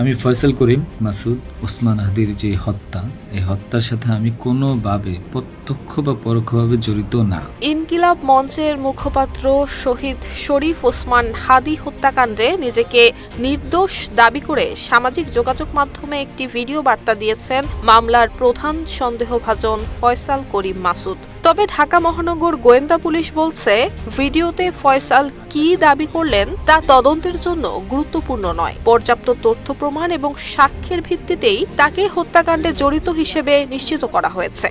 আমি ফয়সাল করিম মাসুদ ওসমান হাদির যে হত্যা, এই হত্যার সাথে আমি কোনোভাবে প্রত্যক্ষ বা পরোক্ষভাবে জড়িত না। ইনকিলাব মঞ্চের মুখপাত্র শহীদ শরীফ ওসমান হাদি হত্যাকাণ্ডে নিজেকে নির্দোষ দাবি করে সামাজিক যোগাযোগ মাধ্যমে একটি ভিডিও বার্তা দিয়েছেন মামলার প্রধান সন্দেহভাজন ফয়সাল করিম মাসুদ। তবে ঢাকা মহানগর গোয়েন্দা পুলিশ বলছে, ভিডিওতে ফয়সাল কি দাবি করলেন তা তদন্তের জন্য গুরুত্বপূর্ণ নয়। পর্যাপ্ত তথ্য প্রমাণ এবং সাক্ষ্যের ভিত্তিতেই তাকে হত্যাকাণ্ডে জড়িত হিসেবে নিশ্চিত করা হয়েছে।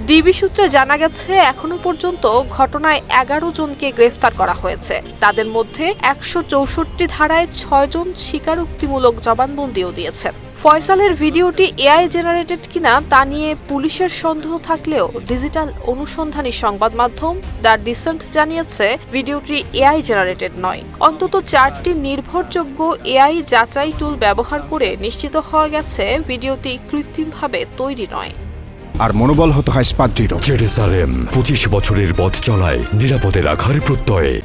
ডিবি সূত্রে জানা গেছে, এখনো পর্যন্ত ঘটনায় 11 জনকে গ্রেফতার করা হয়েছে। তাদের মধ্যে 164 ধারায় 6 জন স্বীকারোক্তিমূলক জবানবন্দিও দিয়েছেন। ফয়সালের ভিডিওটি এআই জেনারেটেড কিনা তা নিয়ে পুলিশের সন্দেহ থাকলেও ডিজিটাল অনুসন্ধানী সংবাদ মাধ্যম দ্য ডিসেন্ট জানিয়েছে, ভিডিওটি এআই জেনারেটেড নয়। অন্তত 4টি নির্ভরযোগ্য এআই যাচাই টুল ব্যবহার করে নিশ্চিত হওয়া গেছে ভিডিওটি কৃত্রিমভাবে তৈরি নয়। আর মনোবল হতে হয় স্পাদ্রিত। জেরুসালেম 25 বছরের পথ চলায় নিরাপদে রাখার প্রত্যয়ে।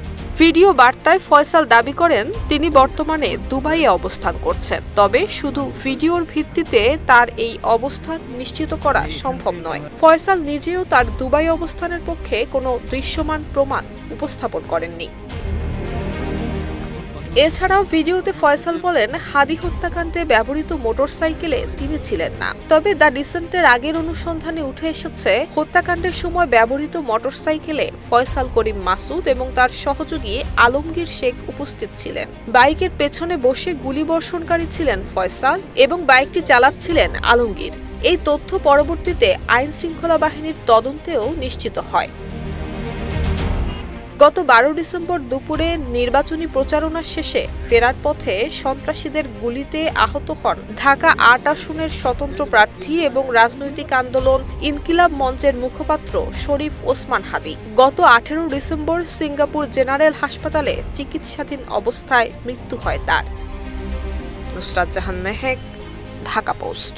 ভিডিও বার্তায় ফয়সাল দাবি করেন তিনি বর্তমানে দুবাইয়ে অবস্থান করছেন। তবে শুধু ভিডিওর ভিত্তিতে তার এই অবস্থান নিশ্চিত করা সম্ভব নয়। ফয়সাল নিজেও তার দুবাই অবস্থানের পক্ষে কোনো দৃশ্যমান প্রমাণ উপস্থাপন করেননি। এছাড়াও ভিডিওতে ফয়সাল বলেন, হাদি হত্যাকাণ্ডে ব্যবহৃত মোটরসাইকেলে তিনি ছিলেন না। তবে দ্য ডিসেন্টের আগের অনুসন্ধানে উঠে এসেছে, হত্যাকাণ্ডের সময় ব্যবহৃত মোটরসাইকেলে ফয়সাল করিম মাসুদ এবং তার সহযোগী আলমগীর শেখ উপস্থিত ছিলেন। বাইকের পেছনে বসে গুলিবর্ষণকারী ছিলেন ফয়সাল এবং বাইকটি চালাচ্ছিলেন আলমগীর। এই তথ্য পরবর্তীতে আইন শৃঙ্খলা বাহিনীর তদন্তেও নিশ্চিত হয়। গত 12 ডিসেম্বর দুপুরে নির্বাচনী প্রচারণা শেষে ফেরার পথে সন্ত্রাসীদের গুলিতে আহত হন ঢাকা 8 আসনের স্বতন্ত্র প্রার্থী এবং রাজনৈতিক আন্দোলন ইনকিলাব মঞ্চের মুখপাত্র শরীফ ওসমান হাদি। গত 18 ডিসেম্বর সিঙ্গাপুর জেনারেল হাসপাতালে চিকিৎসাধীন অবস্থায় মৃত্যু হয় তার। নুসরাত জাহান মেহেক, ঢাকা পোস্ট।